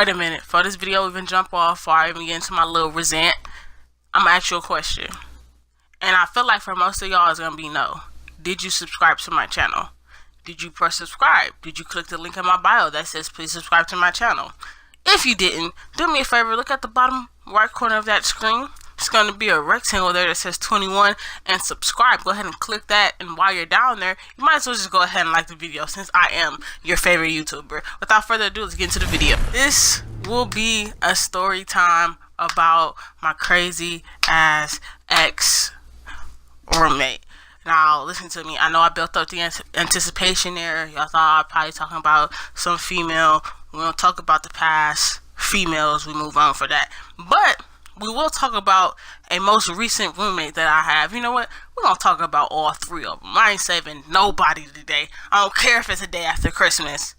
Wait a minute. For this video even jump off, before I even get into my little resent, I'm gonna ask you a question. And I feel like for most of y'all, it's gonna be no. Did you subscribe to my channel? Did you press subscribe? Did you click the link in my bio that says please subscribe to my channel? If you didn't, do me a favor, look at the bottom right corner of that screen. It's going to be a rectangle there that says 21 and subscribe. Go ahead and click that, and while you're down there, you might as well just go ahead and like the video since I am your favorite YouTuber. Without further ado, let's get into the video. This will be a story time about my crazy ass ex roommate. Now, listen to me. I know I built up the anticipation there. Y'all thought I'd probably talking about some female. We don't talk about the past females. We move on for that. But we will talk about a most recent roommate that I have. You know what? We're going to talk about all three of them. I ain't saving nobody today. I don't care if it's a day after Christmas.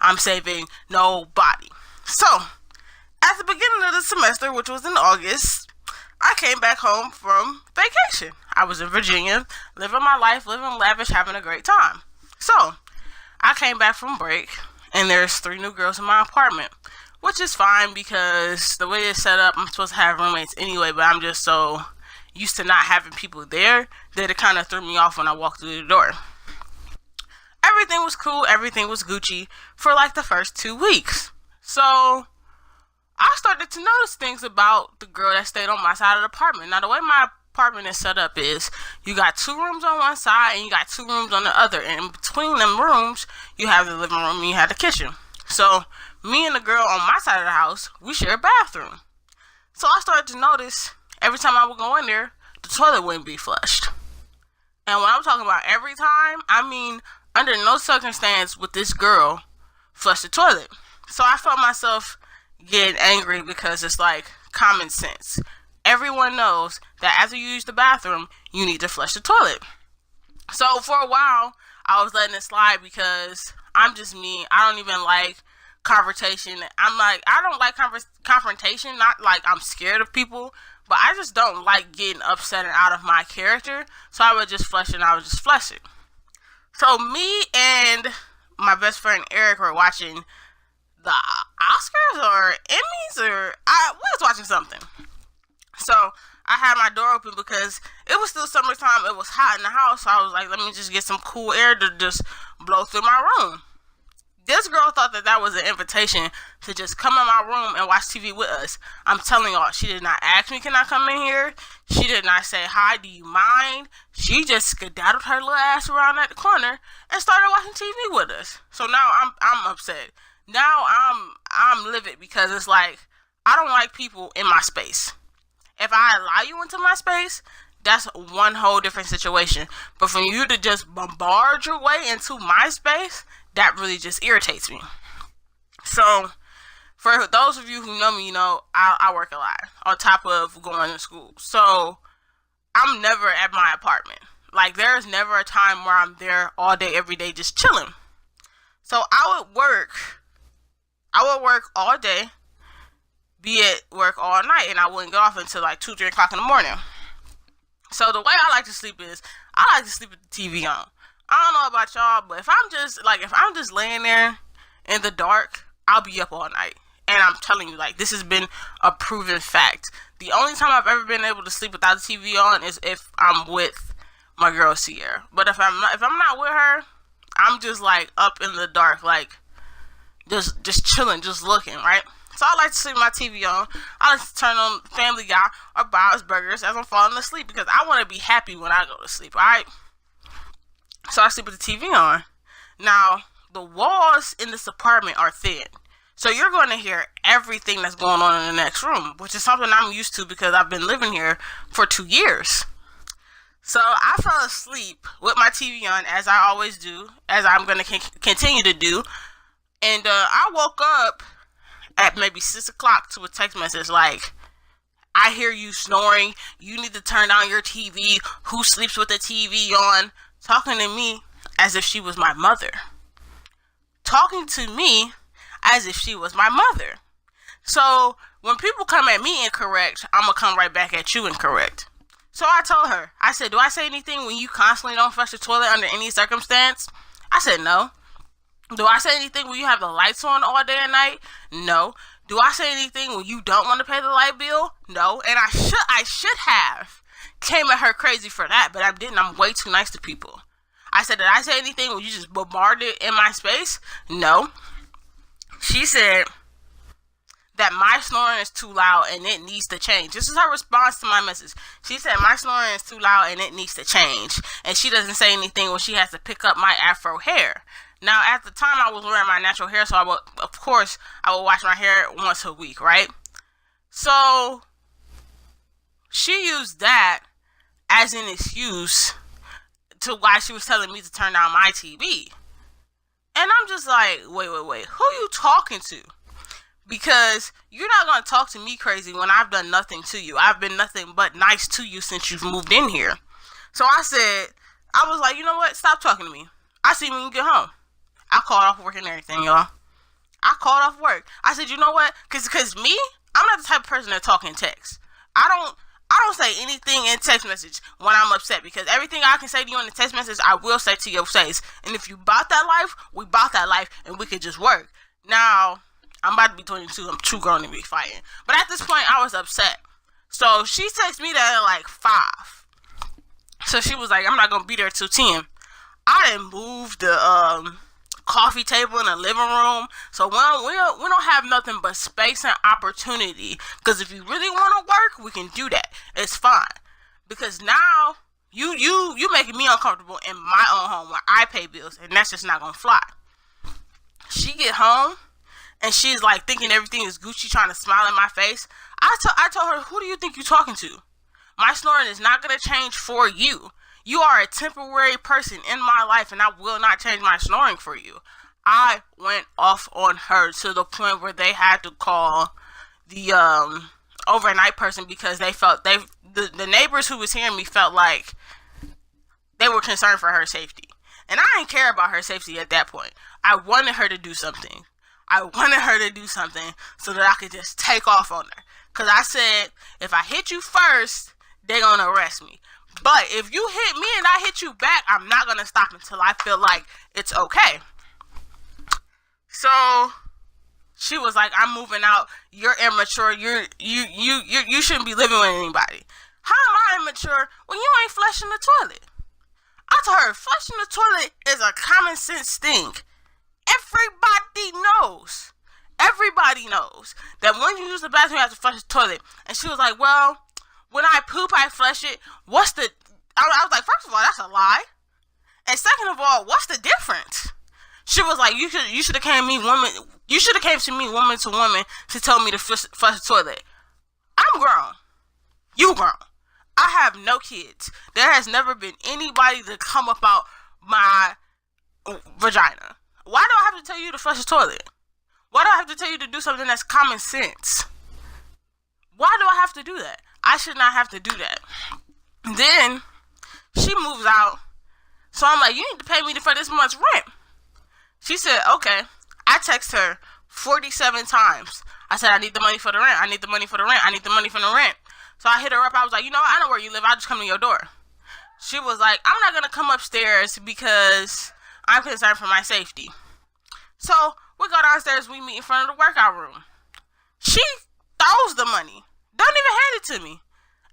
I'm saving nobody. So, at the beginning of the semester, which was in August, I came back home from vacation. I was in Virginia, living my life, living lavish, having a great time. So, I came back from break, and there's 3 new girls in my apartment, which is fine because the way it's set up, I'm supposed to have roommates anyway, but I'm just so used to not having people there that it kind of threw me off when I walked through the door. Everything was cool, everything was Gucci for like the first 2 weeks. So, I started to notice things about the girl that stayed on my side of the apartment. Now, the way my apartment is set up is you got 2 rooms on one side and you got 2 rooms on the other. And in between them rooms, you have the living room and you have the kitchen. So, me and the girl on my side of the house, we share a bathroom. So, I started to notice every time I would go in there, the toilet wouldn't be flushed. And when I'm talking about every time, I mean under no circumstance would this girl flush the toilet. So, I felt myself getting angry because it's like common sense. Everyone knows that after you use the bathroom, you need to flush the toilet. So for a while, I was letting it slide because I'm just me. I don't even like confrontation. I don't like confrontation. Not like I'm scared of people, but I just don't like getting upset and out of my character. So I would just flush it and I would just flush it. So me and my best friend Eric were watching the Oscars or Emmys we was watching something. So I had my door open because it was still summertime. It was hot in the house. So I was like, let me just get some cool air to just blow through my room. This girl thought that was an invitation to just come in my room and watch TV with us. I'm telling y'all, she did not ask me, can I come in here? She did not say, hi, do you mind? She just skedaddled her little ass around at the corner and started watching TV with us. So now I'm upset. Now I'm livid because it's like, I don't like people in my space. If I allow you into my space, that's one whole different situation. But for you to just bombard your way into my space, that really just irritates me. So, for those of you who know me, you know, I work a lot on top of going to school. So, I'm never at my apartment. Like, there's never a time where I'm there all day, every day, just chilling. So, I would work all day, be at work all night, and I wouldn't get off until like 2, 3 o'clock in the morning. So the way I like to sleep is, I like to sleep with the TV on. I don't know about y'all, but if I'm just laying there in the dark, I'll be up all night. And I'm telling you, like, this has been a proven fact. The only time I've ever been able to sleep without the TV on is if I'm with my girl Sierra. But if I'm not with her, I'm just like up in the dark, like just chilling, just looking, right? So I like to sleep with my TV on. I like to turn on Family Guy or Bob's Burgers as I'm falling asleep because I want to be happy when I go to sleep, alright? So I sleep with the TV on. Now, the walls in this apartment are thin. So you're going to hear everything that's going on in the next room, which is something I'm used to because I've been living here for 2 years. So I fell asleep with my TV on, as I always do, as I'm going to continue to do. And I woke up at maybe 6 o'clock to a text message like, I hear you snoring. You need to turn down your TV. Who sleeps with the TV on? Talking to me as if she was my mother. Talking to me as if she was my mother. So when people come at me incorrect, I'm going to come right back at you incorrect. So I told her, I said, do I say anything when you constantly don't flush the toilet under any circumstance? I said, no. Do I say anything when you have the lights on all day and night? No. Do I say anything when you don't want to pay the light bill? No, and I should have came at her crazy for that, but I didn't. I'm way too nice to people. I said, did I say anything when you just bombarded in my space? No. She said that my snoring is too loud and it needs to change. This is her response to my message. She said my snoring is too loud and it needs to change. And she doesn't say anything when she has to pick up my afro hair. Now, at the time, I was wearing my natural hair, so I would wash my hair once a week, right? So she used that as an excuse to why she was telling me to turn down my TV. And I'm just like, wait, who you talking to? Because you're not going to talk to me crazy when I've done nothing to you. I've been nothing but nice to you since you've moved in here. So I was like, you know what? Stop talking to me. I'll see you when you get home. I called off work and everything, y'all. I called off work. I said, you know what? Cause me, I'm not the type of person that talk in text. I don't say anything in text message when I'm upset, because everything I can say to you in the text message, I will say to your face. And if you bought that life, we bought that life, and we could just work. Now, I'm about to be 22. I'm too grown to be fighting. But at this point, I was upset. So she texted me that at like 5. So she was like, I'm not gonna be there till 10. I didn't move the coffee table in the living room, so we don't have nothing but space and opportunity. Because if you really want to work, we can do that. It's fine. Because now you making me uncomfortable in my own home where I pay bills, and that's just not gonna fly. She get home and she's like thinking everything is Gucci, trying to smile in my face. I told her, who do you think you're talking to? My snoring is not gonna change for you. You are a temporary person in my life, and I will not change my snoring for you. I went off on her to the point where they had to call the overnight person, because they felt the neighbors who was hearing me felt like they were concerned for her safety. And I didn't care about her safety at that point. I wanted her to do something. I wanted her to do something so that I could just take off on her. Because I said, if I hit you first, they're going to arrest me. But if you hit me and I hit you back, I'm not going to stop until I feel like it's okay. So she was like, I'm moving out. You're immature. You shouldn't be living with anybody. How am I immature when you ain't flushing the toilet? I told her, flushing the toilet is a common sense thing. Everybody knows that when you use the bathroom, you have to flush the toilet. And she was like, well, when I poop, I flush it. I was like, first of all, that's a lie. And second of all, what's the difference? She was like, you should have came to me woman to woman to tell me to flush the toilet. I'm grown. You grown. I have no kids. There has never been anybody to come about my vagina. Why do I have to tell you to flush the toilet? Why do I have to tell you to do something that's common sense? Why do I have to do that? I should not have to do that. Then she moves out. So I'm like, you need to pay me for this month's rent. She said, okay. I text her 47 times. I said, I need the money for the rent. I need the money for the rent. I need the money for the rent. So I hit her up. I was like, you know, I know where you live. I'll just come to your door. She was like, I'm not going to come upstairs because I'm concerned for my safety. So we go downstairs. We meet in front of the workout room. She throws the money. Don't even hand it to me.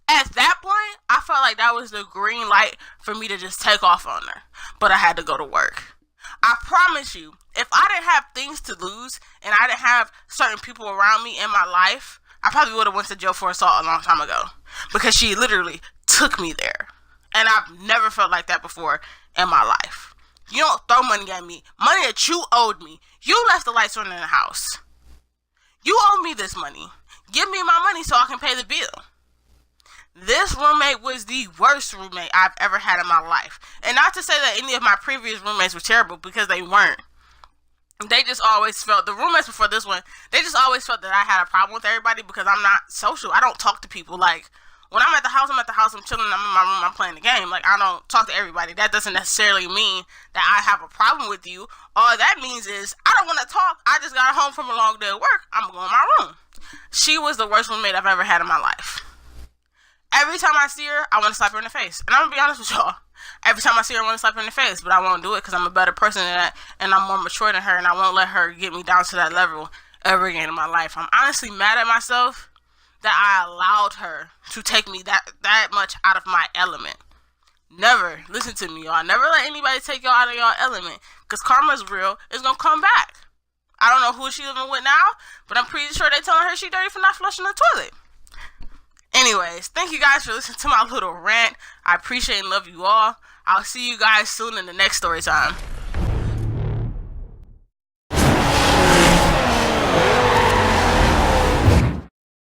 At that point, I felt like that was the green light for me to just take off on her. But I had to go to work. I promise you, if I didn't have things to lose and I didn't have certain people around me in my life, I probably would have went to jail for assault a long time ago. Because she literally took me there. And I've never felt like that before in my life. You don't throw money at me. Money that you owed me. You left the lights on in the house. You owe me this money. Give me my money so I can pay the bill. This roommate was the worst roommate I've ever had in my life. And not to say that any of my previous roommates were terrible, because they weren't. They just always felt, the roommates before this one, they just always felt that I had a problem with everybody because I'm not social. I don't talk to people. Like, when I'm at the house, I'm chilling, I'm in my room, I'm playing the game. Like, I don't talk to everybody. That doesn't necessarily mean that I have a problem with you. All that means is, I don't want to talk. I just got home from a long day of work. I'm going to my room. She was the worst roommate I've ever had in my life. Every time I see her, I want to slap her in the face. And I'm going to be honest with y'all. Every time I see her, I want to slap her in the face. But I won't do it because I'm a better person than that. And I'm more mature than her. And I won't let her get me down to that level ever again in my life. I'm honestly mad at myself that I allowed her to take me that much out of my element. Never, listen to me, y'all. Never let anybody take y'all out of your element. Because karma's real. It's going to come back. I don't know who she's living with now, but I'm pretty sure they're telling her she dirty for not flushing the toilet. Anyways, thank you guys for listening to my little rant. I appreciate and love you all. I'll see you guys soon in the next story time.